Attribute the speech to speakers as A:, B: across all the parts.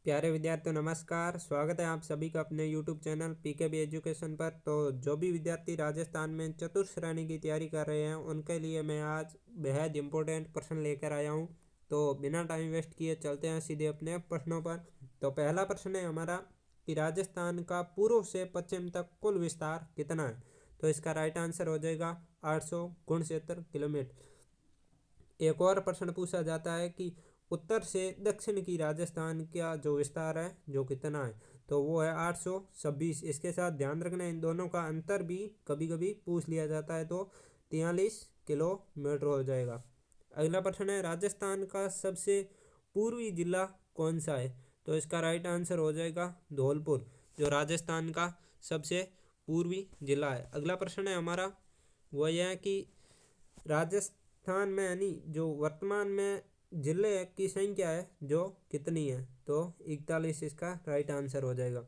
A: प्यारे विद्यार्थियों नमस्कार। स्वागत है आप सभी का अपने YouTube चैनल पीकेबी एजुकेशन पर। तो जो भी विद्यार्थी राजस्थान में चतुर्थ श्रेणी की तैयारी कर रहे हैं उनके लिए मैं आज बेहद इम्पोर्टेंट प्रश्न लेकर आया हूं। तो बिना टाइम वेस्ट किए चलते हैं सीधे अपने प्रश्नों पर। तो पहला प्रश्न है हमारा कि राजस्थान का पूर्व से पश्चिम तक कुल विस्तार कितना है। तो इसका राइट आंसर हो जाएगा 800 एक और प्रश्न पूछा जाता है कि उत्तर से दक्षिण की राजस्थान का जो विस्तार है जो कितना है। तो वो है 826। इसके साथ ध्यान रखना इन दोनों का अंतर भी कभी कभी पूछ लिया जाता है। तो 43 किलोमीटर हो जाएगा। अगला प्रश्न है राजस्थान का सबसे पूर्वी जिला कौन सा है। तो इसका राइट आंसर हो जाएगा धौलपुर, जो राजस्थान का सबसे पूर्वी जिला है। अगला प्रश्न है हमारा वह यह है कि राजस्थान में यानी जो वर्तमान में जिले की संख्या है जो कितनी है। तो 41 इसका राइट आंसर हो जाएगा।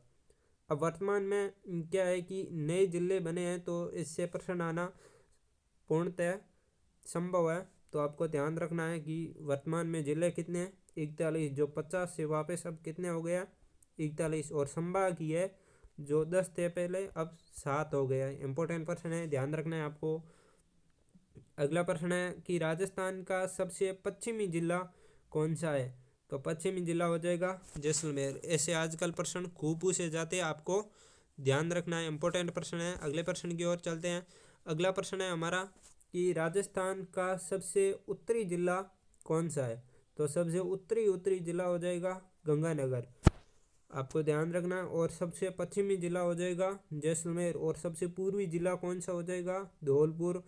A: अब वर्तमान में क्या है कि नए जिले बने हैं तो इससे प्रश्न आना पूर्णतः संभव है। तो आपको ध्यान रखना है कि वर्तमान में जिले कितने हैं 41, जो 50 से वापस अब कितने हो गया 41। और संभाग ही है जो 10 थे पहले अब 7 हो गया। इंपॉर्टेंट प्रश्न है, ध्यान रखना है आपको। अगला प्रश्न है कि राजस्थान का सबसे पश्चिमी जिला कौन सा है। तो पश्चिमी जिला हो जाएगा जैसलमेर। ऐसे आजकल प्रश्न खूब पूछे जाते हैं, आपको ध्यान रखना है, इंपॉर्टेंट प्रश्न है। अगले प्रश्न की ओर चलते हैं। अगला प्रश्न है हमारा कि राजस्थान का सबसे उत्तरी जिला कौन सा है। तो सबसे उत्तरी जिला हो जाएगा गंगानगर, आपको ध्यान रखना है। और सबसे पश्चिमी जिला हो जाएगा जैसलमेर। और सबसे पूर्वी जिला कौन सा हो जाएगा धौलपुर,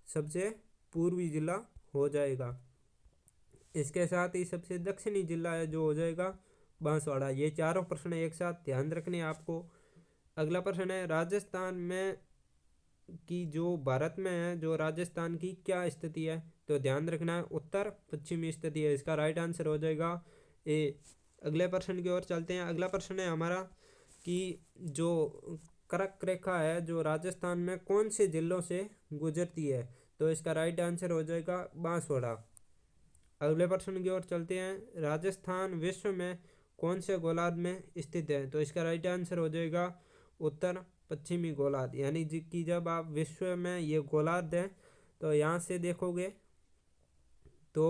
A: सबसे पूर्वी जिला हो जाएगा। इसके साथ ही सबसे दक्षिणी जिला है जो हो जाएगा बांसवाड़ा। ये चारों प्रश्न एक साथ ध्यान रखने आपको। अगला प्रश्न है राजस्थान में की जो भारत में है जो राजस्थान की क्या स्थिति है। तो ध्यान रखना है उत्तर पश्चिमी स्थिति है, इसका राइट आंसर हो जाएगा ए। अगले प्रश्न की ओर चलते हैं। अगला प्रश्न है हमारा कि जो कर्क रेखा है जो राजस्थान में कौन से जिलों से गुजरती है। तो इसका राइट आंसर हो जाएगा बांसवाड़ा। अगले प्रश्न की ओर चलते हैं। राजस्थान विश्व में कौन से गोलार्ध में स्थित है। तो इसका राइट आंसर हो जाएगा उत्तर पश्चिमी गोलार्ध। यानी कि जब आप विश्व में ये गोलार्ध है तो यहाँ से देखोगे तो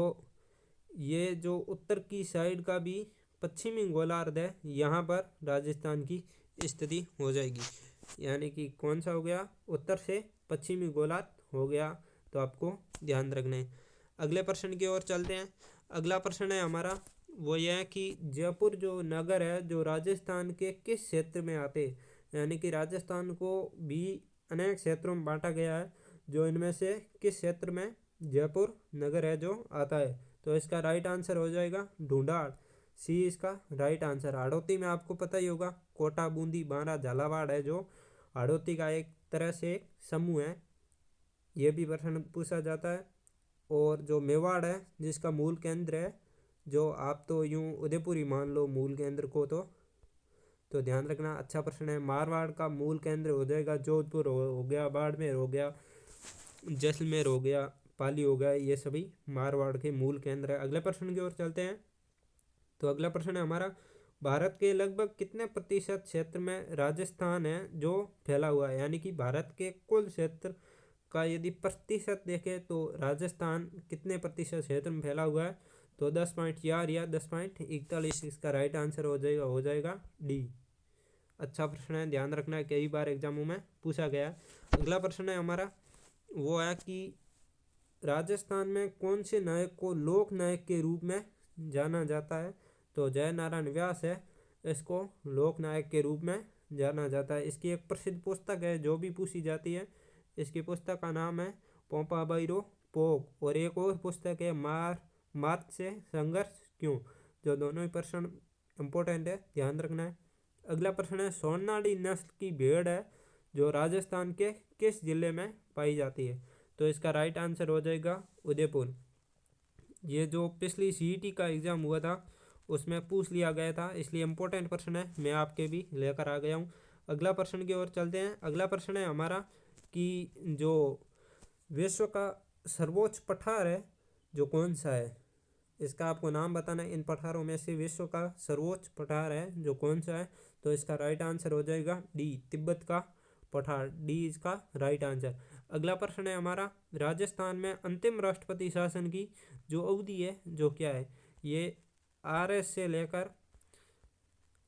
A: ये जो उत्तर की साइड का भी पश्चिमी गोलार्ध है, यहाँ पर राजस्थान की स्थिति हो जाएगी। यानी कि कौन सा हो गया उत्तर से पश्चिमी गोलार्ध हो गया। तो आपको ध्यान रखना है। अगले प्रश्न की ओर चलते हैं। अगला प्रश्न है हमारा वो यह है कि जयपुर जो नगर है जो राजस्थान के किस क्षेत्र में आते। यानी कि राजस्थान को भी अनेक क्षेत्रों में बांटा गया है, जो इनमें से किस क्षेत्र में जयपुर नगर है जो आता है। तो इसका राइट आंसर हो जाएगा ढूंढाड़, सी इसका राइट आंसर। हाड़ौती में आपको पता ही होगा कोटा, बूंदी, बांरा, झालावाड़ है जो हाड़ौती का एक तरह से समूह है। ये भी प्रश्न पूछा जाता है। और जो मेवाड़ है जिसका मूल केंद्र है, जो आप तो यूँ उदयपुर ही मान लो मूल केंद्र को, तो ध्यान रखना अच्छा प्रश्न है। मारवाड़ का मूल केंद्र हो जाएगा जोधपुर हो गया, बाड़मेर हो गया, जैसलमेर हो गया, पाली हो गया, ये सभी मारवाड़ के मूल केंद्र है। अगले प्रश्न की ओर चलते हैं। तो अगला प्रश्न है हमारा भारत के लगभग कितने प्रतिशत क्षेत्र में राजस्थान है जो फैला हुआ है। यानी कि भारत के कुल क्षेत्र का यदि प्रतिशत देखें तो राजस्थान कितने प्रतिशत क्षेत्र में फैला हुआ है। तो 10.4 या 10.41 इसका राइट आंसर हो जाएगा डी। अच्छा प्रश्न है, ध्यान रखना है, कई बार एग्जामों में पूछा गया है। अगला प्रश्न है हमारा वो है कि राजस्थान में कौन से नायक को लोक नायक के रूप में जाना जाता है। तो जय नारायण व्यास है, इसको लोक नायक के रूप में जाना जाता है। इसकी एक प्रसिद्ध पुस्तक है जो भी पूछी जाती है। इसकी पुस्तक का नाम है पोपा बैरो पोप। और एक और पुस्तक है मार्च से संघर्ष क्यों। जो दोनों ही प्रश्न इम्पोर्टेंट है, ध्यान रखना है। अगला प्रश्न है सोनाली नस्ल की भेड़ है जो राजस्थान के किस जिले में पाई जाती है। तो इसका राइट आंसर हो जाएगा उदयपुर। ये जो पिछली सीईटी का एग्ज़ाम हुआ था उसमें पूछ लिया गया था, इसलिए इम्पोर्टेंट प्रश्न है, मैं आपके भी लेकर आ गया हूँ। अगला प्रश्न की ओर चलते हैं। अगला प्रश्न है हमारा कि जो विश्व का सर्वोच्च पठार है जो कौन सा है। इसका आपको नाम बताना है। इन पठारों में से विश्व का सर्वोच्च पठार है जो कौन सा है? तो इसका राइट आंसर हो जाएगा डी, तिब्बत का पठार। डी इसका राइट आंसर। अगला प्रश्न है हमारा, राजस्थान में अंतिम राष्ट्रपति शासन की जो अवधि है जो क्या है? ये RS से लेकर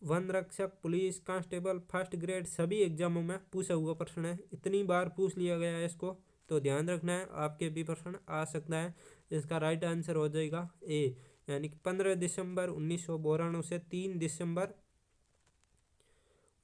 A: वन रक्षक, पुलिस कांस्टेबल, फर्स्ट ग्रेड सभी एग्जामों में पूछा हुआ प्रश्न है। इतनी बार पूछ लिया गया है इसको, तो ध्यान रखना है, आपके भी प्रश्न आ सकता है। इसका राइट आंसर हो जाएगा ए, यानी कि 15 दिसंबर 1992 से 3 दिसंबर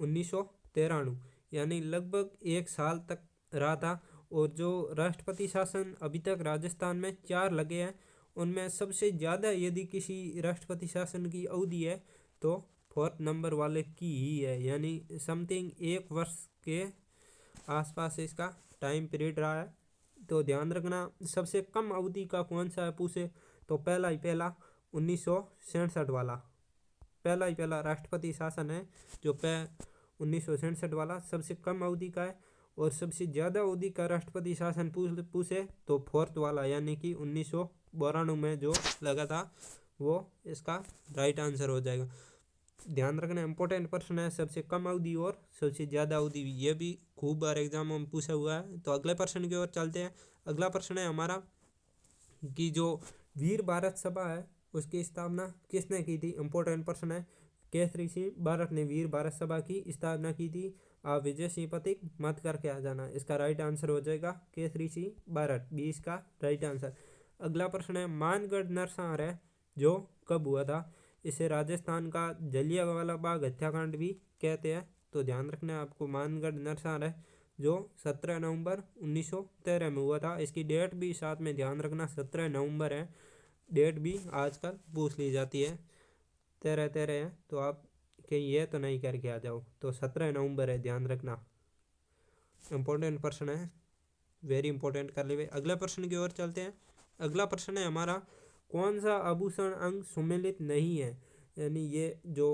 A: 1993, यानी लगभग 1 साल तक रहा था। और जो राष्ट्रपति शासन अभी तक राजस्थान में 4 लगे हैं, उनमें सबसे ज़्यादा यदि किसी राष्ट्रपति शासन की अवधि है तो 4th नंबर वाले की ही है, यानी समथिंग 1 वर्ष के आसपास इसका टाइम पीरियड रहा है। तो ध्यान रखना, सबसे कम अवधि का कौन सा है पूछे तो पहला 1967 वाला, पहला राष्ट्रपति शासन है जो 1967 वाला सबसे कम अवधि का है। और सबसे ज़्यादा अवधि का राष्ट्रपति शासन पूछे तो 4th वाला, यानी कि 1992 में जो लगा था वो इसका राइट आंसर हो जाएगा। ध्यान रखना, इंपॉर्टेंट प्रश्न है, सबसे कम अवधि और सबसे ज़्यादा अवधि, ये भी खूब बार एग्जामों में पूछा हुआ है। तो अगले प्रश्न की ओर चलते हैं। अगला प्रश्न है हमारा कि जो वीर भारत सभा है उसकी स्थापना किसने की थी? इंपॉर्टेंट प्रश्न है। केसरी सिंह बारट ने वीर भारत सभा की स्थापना की थी। आप विजय सिंह पथिक मत करके आ जाना। इसका राइट आंसर हो जाएगा केसरी सिंह बारट, 20 का राइट आंसर। अगला प्रश्न है, मानगढ़ नरसंहार है जो कब हुआ था? इसे राजस्थान का जलियांवाला बाग हत्याकांड भी कहते हैं। तो ध्यान रखना है आपको, मानगढ़ नरसंहार है जो 17 नवंबर 1913 में हुआ था। इसकी डेट भी साथ में ध्यान रखना, 17 नवंबर है। डेट भी आजकल पूछ ली जाती है, 13 है, तो आप कहीं ये तो नहीं करके आ जाओ। तो 17 नवंबर है, ध्यान रखना, इम्पोर्टेंट प्रश्न है, वेरी इंपॉर्टेंट कर ले। अगला प्रश्न की ओर चलते हैं। अगला प्रश्न है हमारा, कौन सा आभूषण अंग सुमेलित नहीं है? यानी ये जो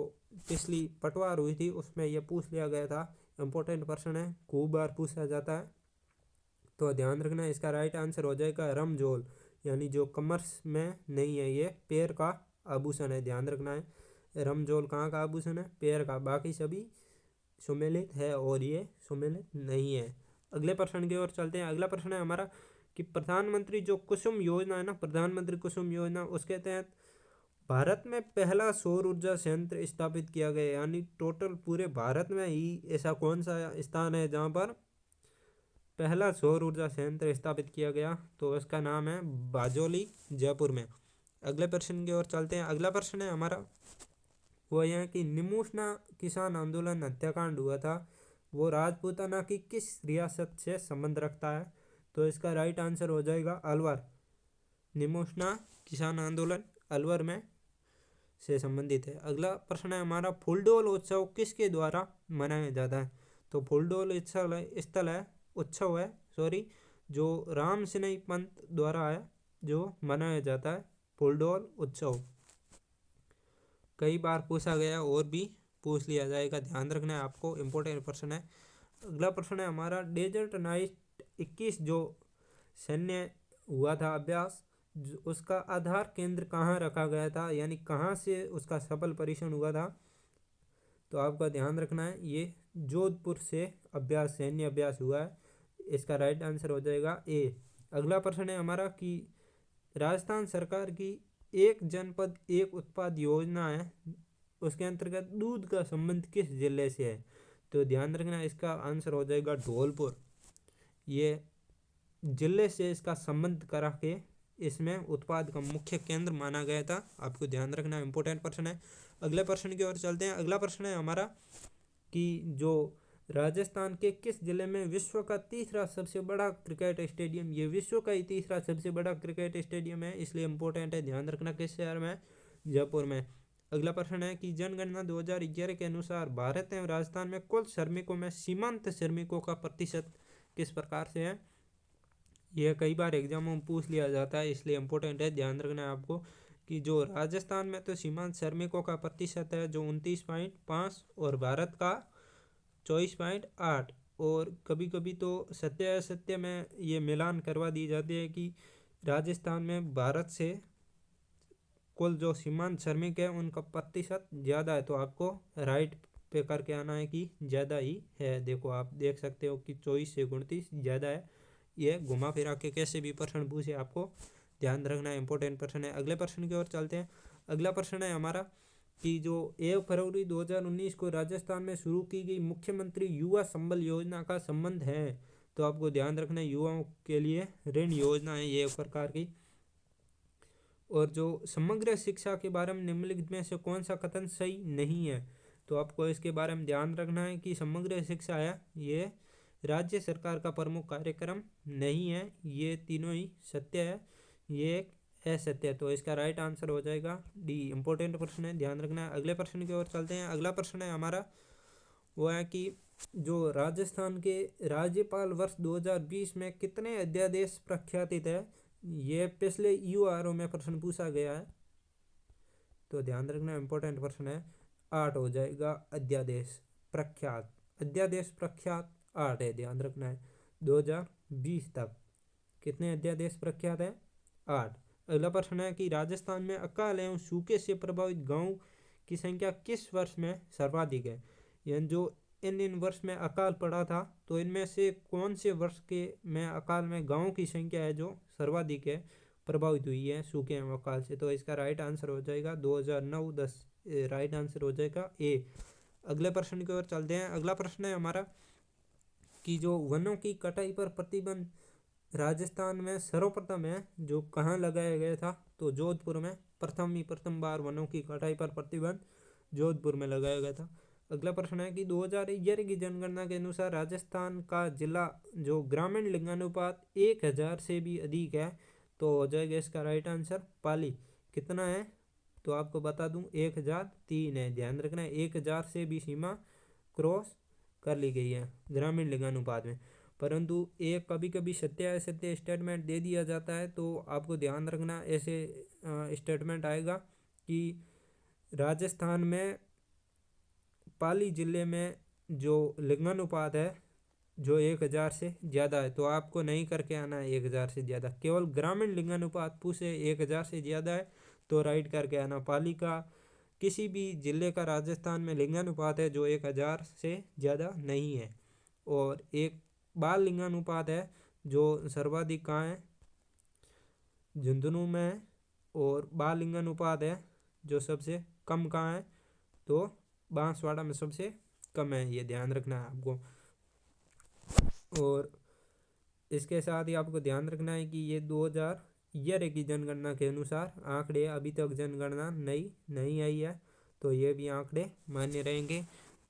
A: पिछली पटवार हुई थी उसमें ये पूछ लिया गया था। इम्पोर्टेंट प्रश्न है, खूब बार पूछा जाता है। तो ध्यान रखना, इसका राइट आंसर हो जाएगा रमजोल, यानी जो कमर्स में नहीं है, ये पैर का आभूषण है। ध्यान रखना है, रमजोल कहाँ का आभूषण है? पैर का। बाकी सभी सुमेलित है और ये सुमेलित नहीं है। अगले प्रश्न की ओर चलते हैं। अगला प्रश्न है हमारा कि प्रधानमंत्री जो कुसुम योजना है ना, प्रधानमंत्री कुसुम योजना, उसके तहत भारत में पहला सौर ऊर्जा संयंत्र स्थापित किया गया, यानी टोटल पूरे भारत में ही ऐसा कौन सा स्थान है जहाँ पर पहला सौर ऊर्जा संयंत्र स्थापित किया गया? तो इसका नाम है बाजोली, जयपुर में। अगले प्रश्न की ओर चलते हैं। अगला प्रश्न है हमारा वो यह कि निमुषना किसान आंदोलन हत्याकांड हुआ था, वो राजपूताना की किस रियासत से संबंध रखता है? तो इसका राइट आंसर हो जाएगा अलवर। निमुषना किसान आंदोलन अलवर में से संबंधित है। अगला प्रश्न है हमारा, फूलडोल उत्सव किसके द्वारा मनाया जाता है? तो फूलडोल उत्सव है जो राम सिन्ही पंत द्वारा है जो मनाया जाता है फूलडोल उत्सव। कई बार पूछा गया और भी पूछ लिया जाएगा, ध्यान रखना है आपको, इम्पोर्टेंट प्रश्न है। अगला प्रश्न है हमारा, डेजर्ट नाइट 21 जो सैन्य हुआ था अभ्यास, उसका आधार केंद्र कहाँ रखा गया था, यानी कहाँ से उसका सफल परीक्षण हुआ था? तो आपका ध्यान रखना है, ये जोधपुर से सैन्य अभ्यास हुआ है। इसका राइट आंसर हो जाएगा ए। अगला प्रश्न है हमारा कि राजस्थान सरकार की एक जनपद एक उत्पाद योजना है, उसके अंतर्गत दूध का संबंध किस जिले से है? तो ध्यान रखना, इसका आंसर हो जाएगा धौलपुर। ये जिले से इसका संबंध करा के इसमें उत्पाद का मुख्य केंद्र माना गया था। आपको ध्यान रखना, इंपॉर्टेंट प्रश्न है। अगले प्रश्न की ओर चलते हैं। अगला प्रश्न है हमारा कि जो राजस्थान के किस जिले में विश्व का तीसरा सबसे बड़ा क्रिकेट स्टेडियम, ये विश्व का ही तीसरा सबसे बड़ा क्रिकेट स्टेडियम है, इसलिए इम्पोर्टेंट है, ध्यान रखना, किस शहर में? जयपुर में। अगला प्रश्न है कि जनगणना 2011 के अनुसार भारत एवं राजस्थान में कुल श्रमिकों में सीमांत श्रमिकों का प्रतिशत किस प्रकार से है? यह कई बार एग्जामों में पूछ लिया जाता है, इसलिए इम्पोर्टेंट है, ध्यान रखना है आपको कि जो राजस्थान में तो सीमांत श्रमिकों का प्रतिशत है जो 29.5 और भारत का 24.8। और कभी कभी तो सत्य असत्य में ये मिलान करवा दी जाती है कि राजस्थान में भारत से कुल जो सीमांत श्रमिक है उनका प्रतिशत ज़्यादा है, तो आपको राइट पे करके आना है कि ज़्यादा ही है। देखो आप देख सकते हो कि 24 से 29 ज़्यादा है। ये घुमा फिरा के कैसे भी प्रश्न पूछे आपको ध्यान रखना है, इंपॉर्टेंट प्रश्न है। अगले प्रश्न की ओर चलते हैं। अगला प्रश्न है हमारा कि जो 1 फरवरी 2019 को राजस्थान में शुरू की गई मुख्यमंत्री युवा संबल योजना का संबंध है। तो आपको ध्यान रखना है युवाओं के लिए ऋण योजना है ये एक प्रकार की। और जो समग्र शिक्षा के बारे में निम्नलिखित में से कौन सा कथन सही नहीं है, तो आपको इसके बारे में ध्यान रखना है कि समग्र शिक्षा है ये राज्य सरकार का प्रमुख कार्यक्रम नहीं है। ये तीनों ही सत्य है, ये एक असत्य है। तो इसका राइट आंसर हो जाएगा डी। इंपॉर्टेंट प्रश्न है, ध्यान रखना है। अगले प्रश्न की ओर चलते हैं। अगला प्रश्न है हमारा वो है कि जो राजस्थान के राज्यपाल वर्ष 2020 में कितने अध्यादेश प्रख्यातित है। ये पिछले यूआरओ में प्रश्न पूछा गया है, तो ध्यान रखना इंपॉर्टेंट प्रश्न है। 8 हो जाएगा अध्यादेश प्रख्यात। अध्यादेश प्रख्यात 8 है, ध्यान रखना है। 2020 तक कितने अध्यादेश प्रख्यात है? 8। अगला प्रश्न है कि राजस्थान में अकाल एवं सूखे से प्रभावित गांव की संख्या किस वर्ष में सर्वाधिक है। यानी जो इन वर्ष में अकाल पड़ा था, तो इनमें से कौन से वर्ष के में अकाल में गाँव की संख्या है जो सर्वाधिक है प्रभावित हुई है सूखे एवं अकाल से। तो इसका राइट आंसर हो जाएगा 2009-10, राइट आंसर हो जाएगा ए। अगले प्रश्न की ओर चलते हैं। अगला प्रश्न है हमारा कि जो वनों की कटाई पर प्रतिबंध राजस्थान में सर्वप्रथम है जो कहाँ लगाया गया था, तो जोधपुर में प्रथम बार वनों की कटाई पर प्रतिबंध जोधपुर में लगाया गया था। अगला प्रश्न है कि 2011 की जनगणना के अनुसार राजस्थान का जिला जो ग्रामीण लिंगानुपात 1000 से भी अधिक है, तो हो जाएगा इसका राइट आंसर पाली। कितना है तो आपको बता दूं 1003 है, ध्यान रखना है। 1000 से भी सीमा क्रॉस कर ली गई है ग्रामीण लिंगानुपात में। परंतु एक कभी कभी सत्य असत्य स्टेटमेंट दे दिया जाता है, तो आपको ध्यान रखना ऐसे स्टेटमेंट आएगा कि राजस्थान में पाली जिले में जो लिंगानुपात है जो 1000 से ज़्यादा है, तो आपको नहीं करके आना है 1000 से ज़्यादा। केवल ग्रामीण लिंगानुपात पूछे 1000 से ज़्यादा है तो राइट करके आना। पाली का किसी भी जिले का राजस्थान में लिंगानुपात है जो 1000 से ज़्यादा नहीं है। और एक बाल लिंगानुपात है जो सर्वाधिक कहाँ है, झुंझुनू में है। और बाल लिंगानुपात है जो सबसे कम कहाँ है, तो बांसवाड़ा में सबसे कम है, ये ध्यान रखना है आपको। और इसके साथ ही आपको ध्यान रखना है कि ये 2011 की जनगणना के अनुसार आंकड़े, अभी तक जनगणना नहीं आई है, तो ये भी आंकड़े मान्य रहेंगे।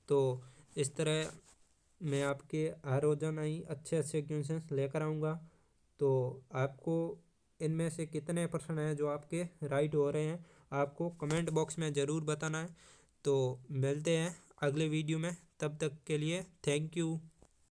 A: तो इस तरह मैं आपके हर रोजाना ही अच्छे क्वेश्चंस लेकर आऊँगा। तो आपको इनमें से कितने प्रश्न हैं जो आपके राइट हो रहे हैं, आपको कमेंट बॉक्स में ज़रूर बताना है। तो मिलते हैं अगले वीडियो में, तब तक के लिए थैंक यू।